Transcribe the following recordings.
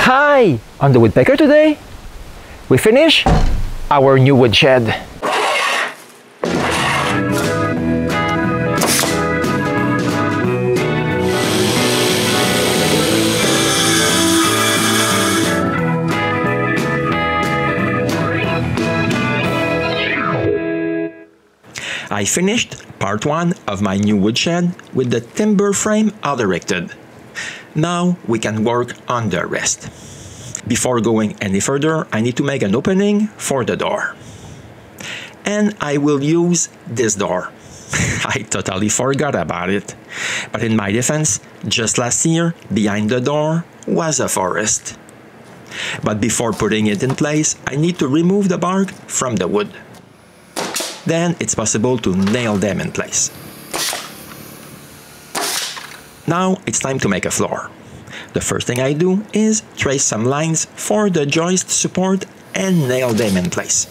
Hi! On the Woodpecker today, we finish our new woodshed. I finished part 1 of my new woodshed with the timber frame all erected. Now we can work on the rest. Before going any further, I need to make an opening for the door. And I will use this door. I totally forgot about it. But in my defense, just last year, behind the door was a forest. But before putting it in place, I need to remove the bark from the wood. Then it's possible to nail them in place. Now it's time to make a floor. The first thing I do is trace some lines for the joist support and nail them in place.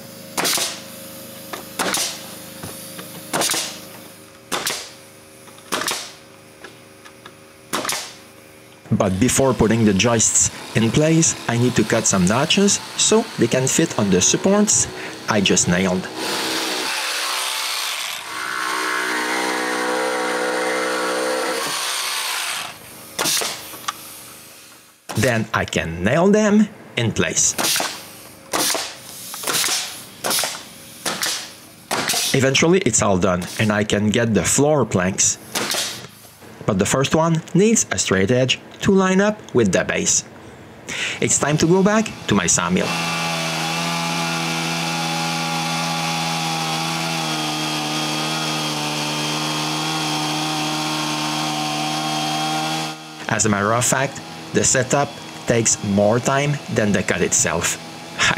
But before putting the joists in place, I need to cut some notches so they can fit on the supports I just nailed. Then I can nail them in place. Eventually it's all done and I can get the floor planks. But the first one needs a straight edge to line up with the base. It's time to go back to my sawmill. As a matter of fact, the setup takes more time than the cut itself.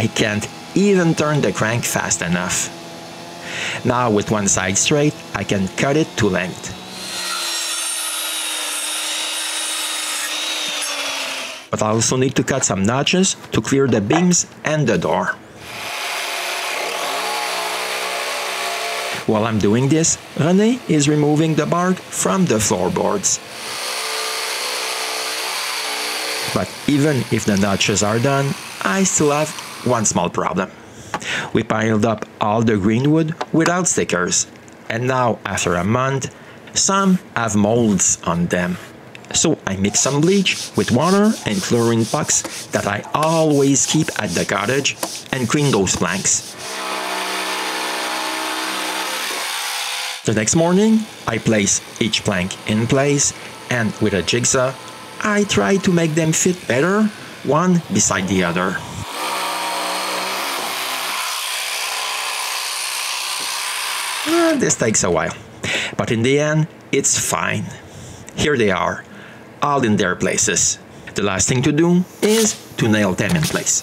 I can't even turn the crank fast enough. Now with one side straight, I can cut it to length. But I also need to cut some notches to clear the beams and the door. While I'm doing this, Renée is removing the bark from the floorboards. But even if the notches are done, I still have one small problem. We piled up all the green wood without stickers, and now after a month, some have molds on them. So I mix some bleach with water and chlorine pucks that I always keep at the cottage and clean those planks. The next morning, I place each plank in place, and with a jigsaw, I try to make them fit better, one beside the other. This takes a while, but in the end, it's fine. Here they are, all in their places. The last thing to do is to nail them in place.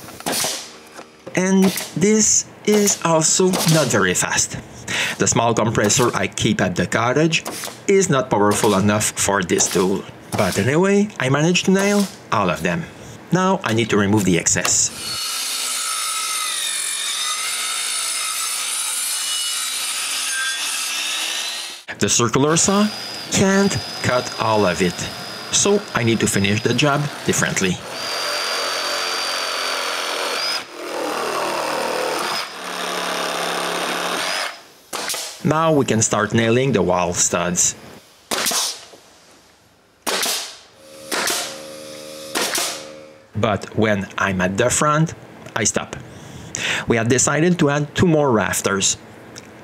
And this is also not very fast. The small compressor I keep at the cottage is not powerful enough for this tool. But anyway, I managed to nail all of them. Now I need to remove the excess. The circular saw can't cut all of it, so I need to finish the job differently. Now we can start nailing the wall studs. But when I'm at the front, I stop. We have decided to add 2 more rafters,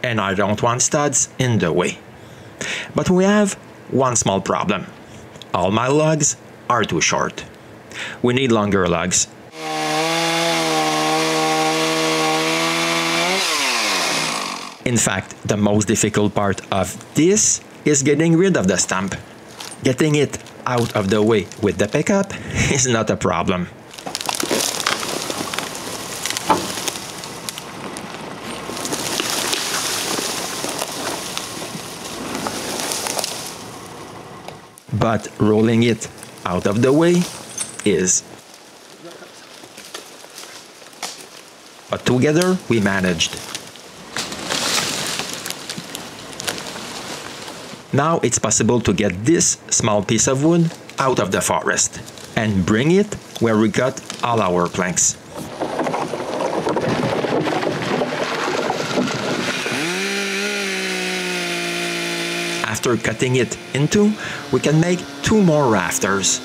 and I don't want studs in the way. But we have one small problem. All my lugs are too short. We need longer lugs. In fact, the most difficult part of this is getting rid of the stump. Getting it out of the way with the pickup is not a problem. But rolling it out of the way is. But together we managed. Now it's possible to get this small piece of wood out of the forest. and bring it where we got all our planks. After cutting it in two, we can make 2 more rafters.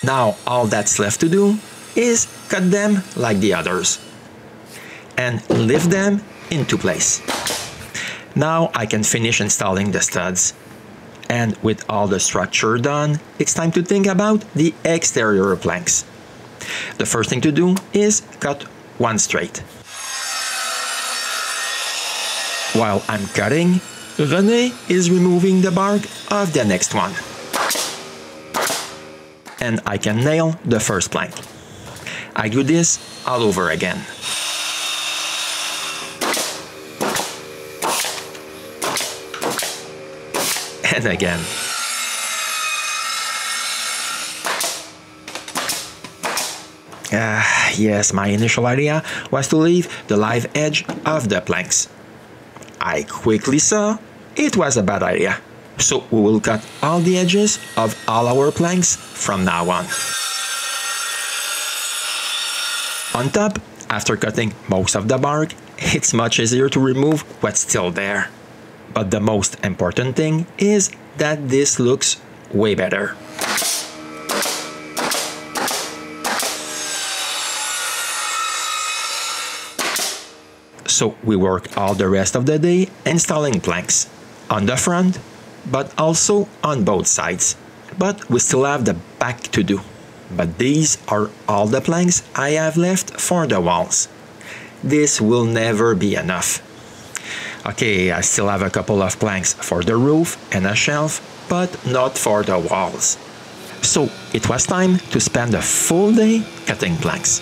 Now all that's left to do is cut them like the others and lift them into place. Now I can finish installing the studs. And with all the structure done, it's time to think about the exterior planks. The first thing to do is cut one straight. While I'm cutting, Renée is removing the bark of the next one. And I can nail the first plank. I do this all over again. And again. Yes, my initial idea was to leave the live edge of the planks. I quickly saw it was a bad idea. So we will cut all the edges of all our planks from now on. On top, after cutting most of the bark, it's much easier to remove what's still there. But the most important thing is that this looks way better. So we work all the rest of the day installing planks on the front, but also on both sides. But we still have the back to do. But these are all the planks I have left for the walls. This will never be enough. Okay, I still have a couple of planks for the roof and a shelf, but not for the walls. So it was time to spend a full day cutting planks.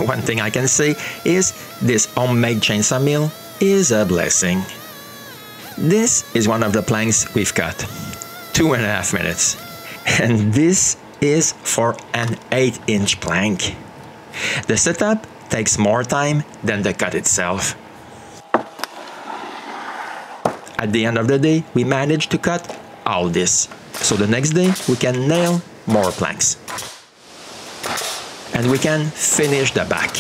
One thing I can say is this homemade chainsaw mill is a blessing. This is one of the planks we've cut. 2.5 minutes. And this is for an 8-inch plank. The setup takes more time than the cut itself. At the end of the day, we managed to cut all this. So the next day, we can nail more planks. And we can finish the back.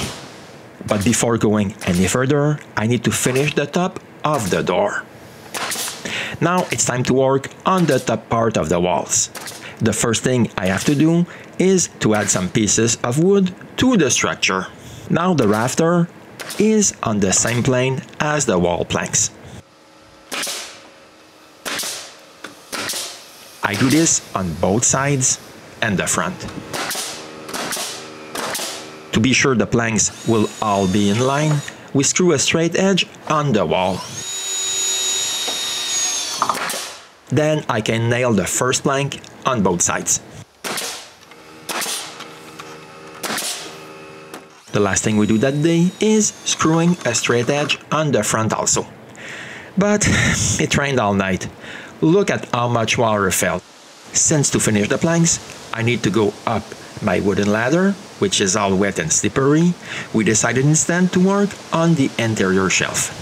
But before going any further, I need to finish the top of the door. Now it's time to work on the top part of the walls. The first thing I have to do is to add some pieces of wood to the structure. Now the rafter is on the same plane as the wall planks. I do this on both sides and the front. To be sure the planks will all be in line, we screw a straight edge on the wall. Then I can nail the first plank on both sides. The last thing we do that day is screwing a straight edge on the front also. But it rained all night. Look at how much water fell. Since to finish the planks, I need to go up my wooden ladder, which is all wet and slippery. We decided instead to work on the interior shelf.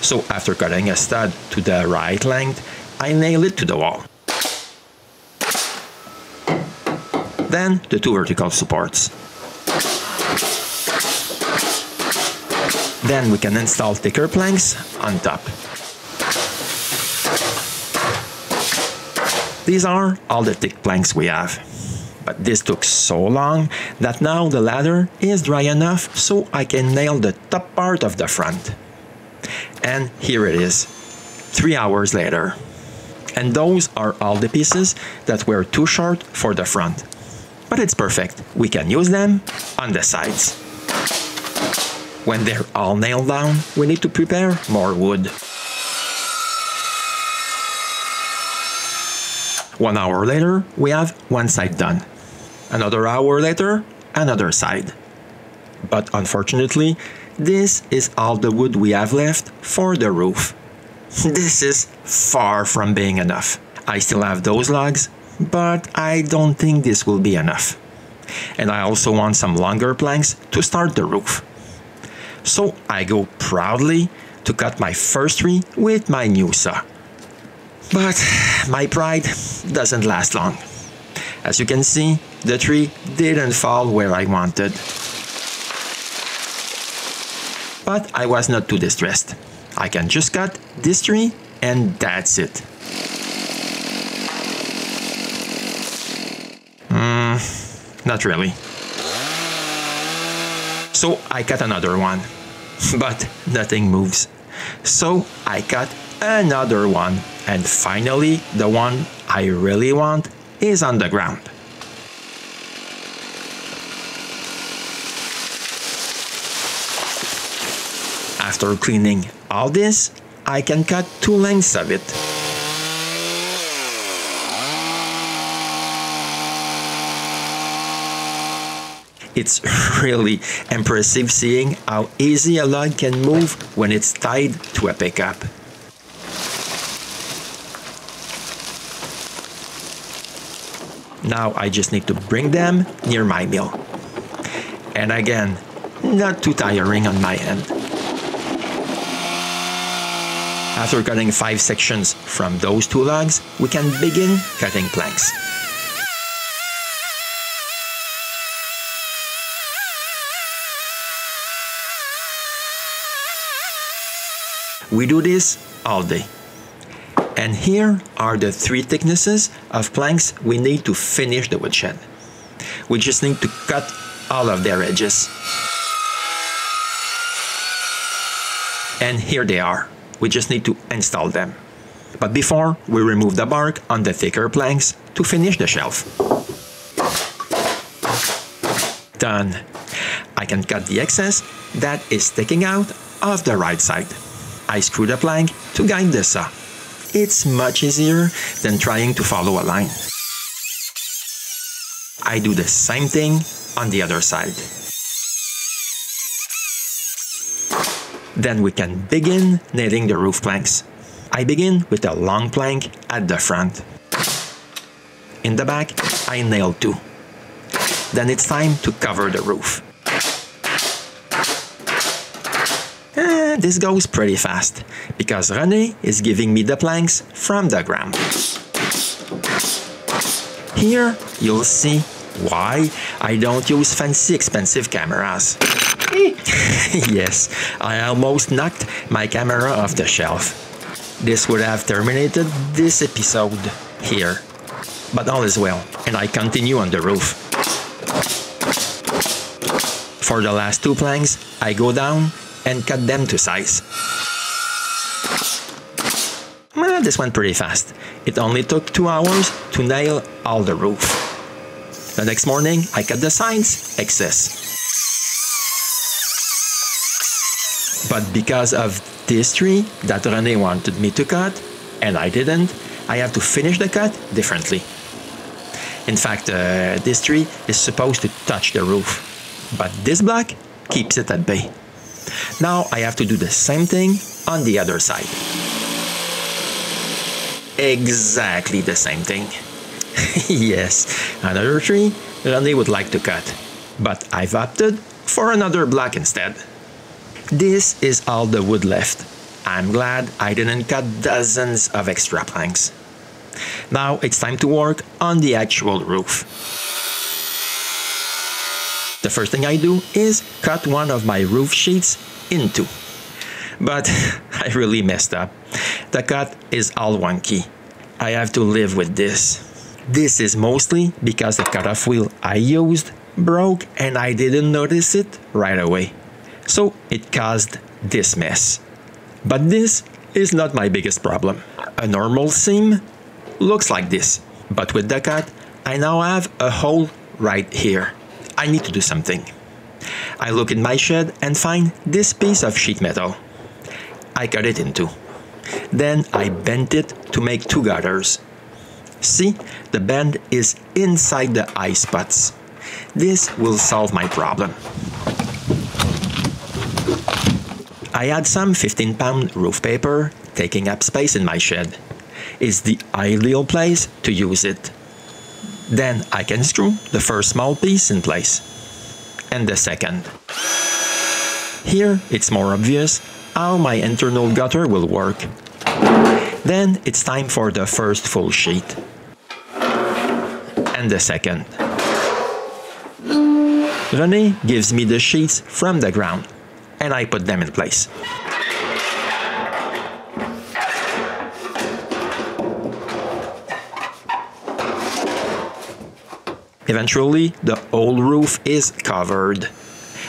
So after cutting a stud to the right length, I nail it to the wall. Then the 2 vertical supports. Then we can install thicker planks on top. These are all the thick planks we have. But this took so long that now the ladder is dry enough so I can nail the top part of the front. And here it is, 3 hours later. And those are all the pieces that were too short for the front. But it's perfect, we can use them on the sides. When they're all nailed down, we need to prepare more wood. 1 hour later, we have one side done. Another hour later, another side. But unfortunately, this is all the wood we have left for the roof. This is far from being enough. I still have those logs but I don't think this will be enough. And I also want some longer planks to start the roof. So I go proudly to cut my first tree with my new saw. But my pride doesn't last long. As you can see, the tree didn't fall where I wanted. But I was not too distressed. I can just cut this tree and that's it. Not really. So I cut another one, but nothing moves. So I cut another one, and finally the one I really want is on the ground. After cleaning all this, I can cut 2 lengths of it. It's really impressive seeing how easy a log can move when it's tied to a pickup. Now I just need to bring them near my mill. And again, not too tiring on my end. After cutting 5 sections from those 2 logs, we can begin cutting planks. We do this all day. And here are the 3 thicknesses of planks we need to finish the woodshed. We just need to cut all of their edges. And here they are. We just need to install them. But before, we remove the bark on the thicker planks to finish the shelf. Done. I can cut the excess that is sticking out of the right side. I screw the plank to guide the saw. It's much easier than trying to follow a line. I do the same thing on the other side. Then we can begin nailing the roof planks. I begin with a long plank at the front. In the back, I nail 2. Then it's time to cover the roof. This goes pretty fast because Renée is giving me the planks from the ground. Here you'll see why I don't use fancy expensive cameras. Yes, I almost knocked my camera off the shelf. This would have terminated this episode here. But all is well, and I continue on the roof. For the last 2 planks, I go down and cut them to size. Well, this went pretty fast. It only took 2 hours to nail all the roof. The next morning, I cut the sides excess. But because of this tree that Renée wanted me to cut, and I didn't, I have to finish the cut differently. In fact, this tree is supposed to touch the roof, but this block keeps it at bay. Now I have to do the same thing on the other side. Exactly the same thing. Yes, another tree Renée would like to cut, but I've opted for another block instead. This is all the wood left. I'm glad I didn't cut dozens of extra planks. Now it's time to work on the actual roof. The first thing I do is cut one of my roof sheets in 2. But I really messed up. The cut is all wonky. I have to live with this. This is mostly because the cutoff wheel I used broke and I didn't notice it right away. So it caused this mess. But this is not my biggest problem. A normal seam looks like this, but with the cut, I now have a hole right here. I need to do something. I look in my shed and find this piece of sheet metal. I cut it in 2. Then I bent it to make 2 gutters. See, the bend is inside the eye spots. This will solve my problem. I had some 15-pound roof paper taking up space in my shed. It's the ideal place to use it. Then I can screw the first small piece in place, and the second. Here it's more obvious how my internal gutter will work. Then it's time for the first full sheet, and the second. Renée gives me the sheets from the ground, and I put them in place. Eventually, the whole roof is covered.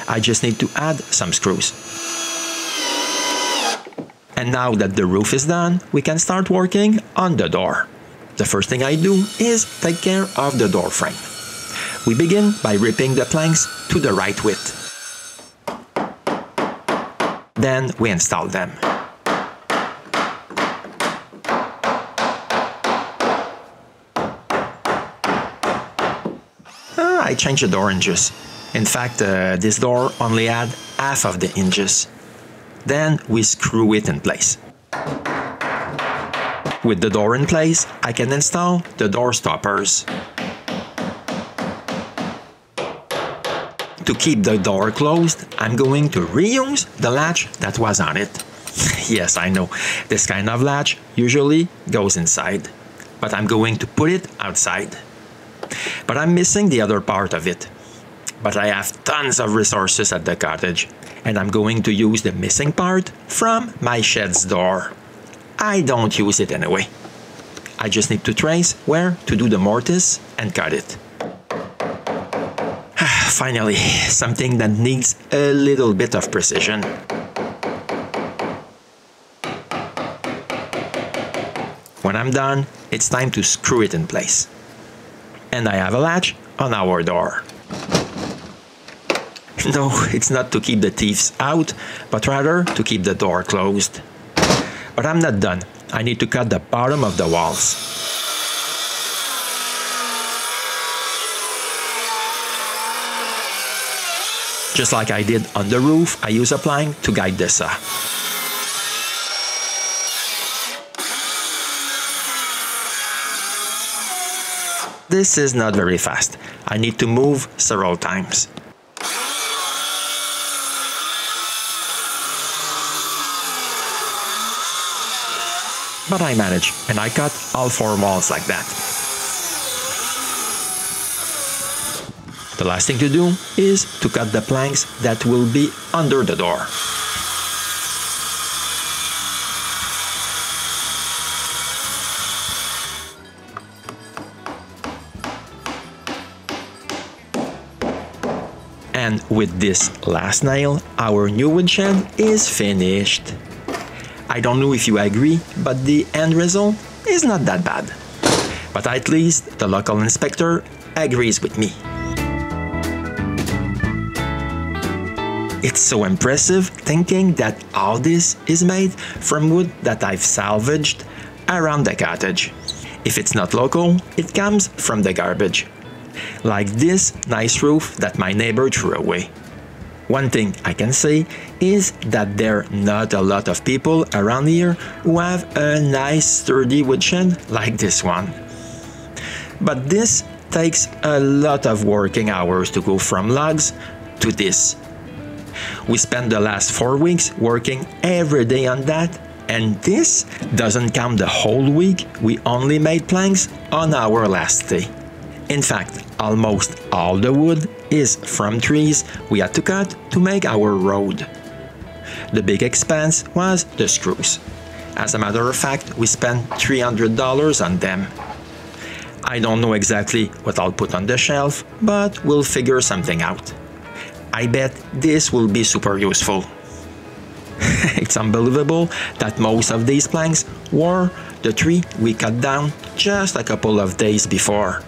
I just need to add some screws. And now that the roof is done, we can start working on the door. The first thing I do is take care of the door frame. We begin by ripping the planks to the right width. Then we install them. I changed the door hinges. In fact, this door only had half of the hinges. Then we screw it in place. With the door in place, I can install the door stoppers. To keep the door closed, I'm going to reuse the latch that was on it. Yes, I know, this kind of latch usually goes inside, but I'm going to put it outside. But I'm missing the other part of it. But I have tons of resources at the cottage, and I'm going to use the missing part from my shed's door. I don't use it anyway. I just need to trace where to do the mortise and cut it. Finally, something that needs a little bit of precision. When I'm done, it's time to screw it in place. And I have a latch on our door. No, it's not to keep the thieves out, but rather to keep the door closed. But I'm not done. I need to cut the bottom of the walls. Just like I did on the roof, I use a plank to guide the saw. This is not very fast. I need to move several times. But I manage, and I cut all 4 walls like that. The last thing to do is to cut the planks that will be under the door. And with this last nail, our new woodshed is finished. I don't know if you agree, but the end result is not that bad. But at least the local inspector agrees with me. It's so impressive thinking that all this is made from wood that I've salvaged around the cottage. If it's not local, it comes from the garbage. Like this nice roof that my neighbor threw away. One thing I can say is that there are not a lot of people around here who have a nice sturdy woodshed like this one. But this takes a lot of working hours to go from logs to this. We spent the last 4 weeks working every day on that, and this doesn't count the whole week we only made planks on our last day. In fact, almost all the wood is from trees we had to cut to make our road. The big expense was the screws. As a matter of fact, we spent $300 on them. I don't know exactly what I'll put on the shelf, but we'll figure something out. I bet this will be super useful. It's unbelievable that most of these planks were the tree we cut down just a couple of days before.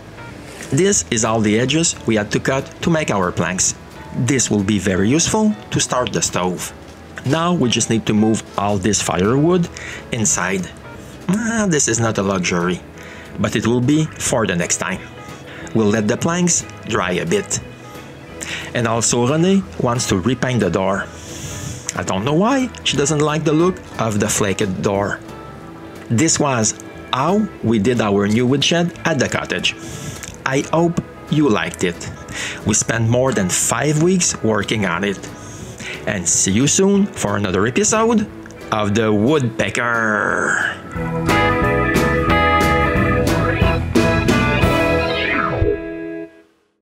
This is all the edges we had to cut to make our planks. This will be very useful to start the stove. Now we just need to move all this firewood inside. This is not a luxury, but it will be for the next time. We'll let the planks dry a bit. And also Renée wants to repaint the door. I don't know why she doesn't like the look of the flaked door. This was how we did our new woodshed at the cottage. I hope you liked it. We spent more than 5 weeks working on it. And see you soon for another episode of the Woodpecker.